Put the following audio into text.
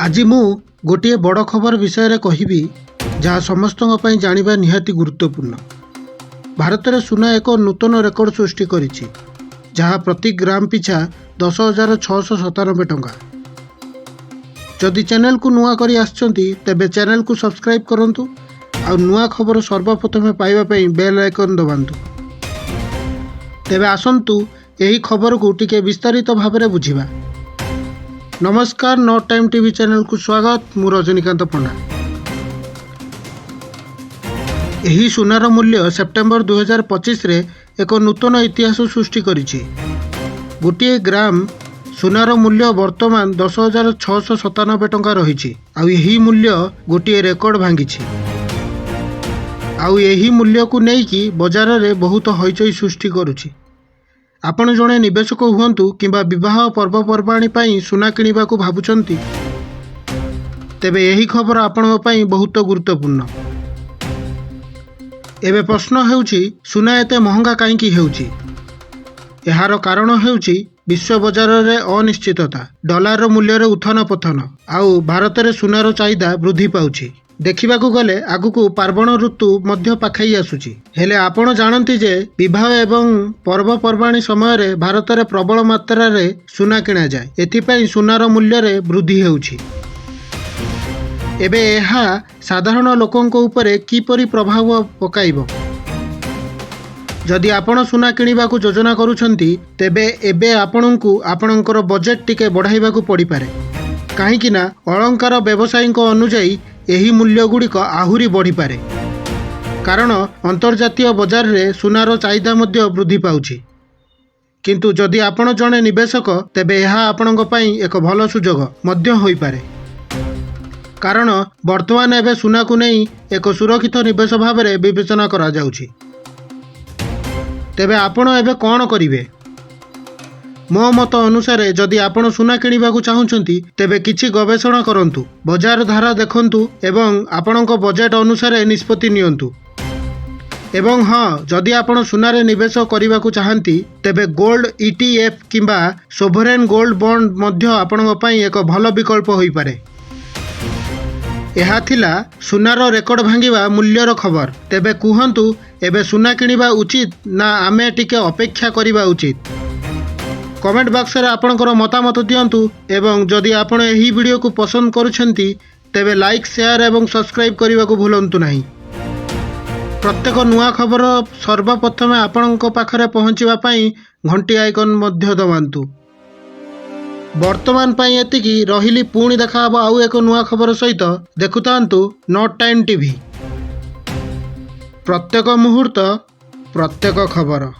आज मु गोटे बड़ खबर विषय कहबी जहाँ समस्त जानिबा निहाती गुरुत्वपूर्ण। भारत में सुना एक नूतन रेकर्ड सृष्टि करिछि जहाँ प्रति ग्राम पिछा 10,697 टंका। जदि चैनल को नुआ करी आछंती तेबे चैनल को सब्सक्राइब करंतु आ नुआ खबर सर्वप्रथमे पाइबा पई बेल आइकन दबांतु। तेबे आसंतु एही खबर को टिके विस्तारित भाव में बुझिबा। नमस्कार, नॉट टाइम टीवी चैनल को स्वागत। मु रजनीकांत पंडा। एही सुनार मूल्य सेप्टेम्बर 2025 रे एक नूतन इतिहास सृष्टि करिछि। गोटे ग्राम सुनार मूल्य वर्तमान 10,697 टंका रही। यही मूल्य गोटे रेकर्ड भांगी। यही मूल्य को लेकिन बजार में बहुत हईचई सृष्टि करुछि। आपण जड़े निवेशक हुंतु किंबा विवाह पर्वपर्वाणी पाई सुना किनिबा को भाबुचंती तेबे यही खबर आपण पाई बहुत गुरुत्वपूर्ण। एबे प्रश्न हेउछि सुना एते महंगा काईकी हेउछि। एहार कारण हेउछि विश्व बजार रे अनिश्चितता, डॉलर रो मूल्य रे उथन पथन आउ भारत रे सुनार चाहिदा वृद्धि पाउछि। देखिबाकू गले आगुकू पार्वण ऋतु मध्य पाखाई आसुछि। हेले आपण जानती जे विवाह एवं पर्वपर्वाणी समय रे भारत रे प्रबल मात्रा रे सुना किना जाए। एथिपाई सुनार मूल्य रे वृद्धि हेउछि। एबे एहा साधारण लोकंको उपरे किपरि प्रभाव पकाइबो। जदि आपण सुना किनिबा को योजना करूछंती तेबे एबे आपणଙ୍କୁ आपणଙ୍କର बजेट टिके बढ़ाइबाकू पड़ी पारे। काहेकि ना अलंकार व्यवसायीଙ୍କ अनुଯାयी एही मूल्य गुड़िक आहुरी बढ़ी पारे, कारण अंतर्जातीय बजार रे सुनार चाहिदा मध्य वृद्धि पाउछि। किंतु जदि आपण जणे निवेशक तेबे एहा आपणଙ୍କ ପାଇଁ एक भल सुजोग मध्य होई पारे, कारण वर्तमान एबे सुना को नहीं एक सुरक्षित निवेश भाव में विवेचना करा जाउछि। तेबे आपण एबे कौन करिवे? मो मत अनुसार जदि आपण सुना किनिबा को चाहुचंती तेबे किछि गवेषणा करंतु, बजार धारा देखंतु एवं आपणक बजेट अनुसार निष्पत्ति नियंतु। एवं हाँ, जदि आपण सुनारे निवेश करने को चाहती तेबे गोल्ड ETF किंबा सोवरेन गोल्ड बॉन्ड मध्य आपणक पई एक भल विकल्प होई पारे। एहा थिला सुनार रेकर्ड भांगिबा मूल्यर खबर। तेबे कुहंतु एबे सुना किनिबा उचित ना आमे टिके अपेक्षा करिबा उचित? कमेंट बॉक्स रे आपणकर मतामत दियंतु एवं जदि आपण एही वीडियो को पसंद करूछंती तेबे लाइक, शेयर एवं सब्सक्राइब करने को भूलंतु नहीं। प्रत्येक नुआ खबर सर्वप्रथम आपणक पाखरे पहुंचीबा पई घंटी आइकन मध्य दबांतु। वर्तमान पई एतिकी रहिली, पुणी देखाबो आउ एक नुआ खबर सहित। देखुतांतु नॉट टाइम टीवी। प्रत्येक मुहूर्त प्रत्येक खबर।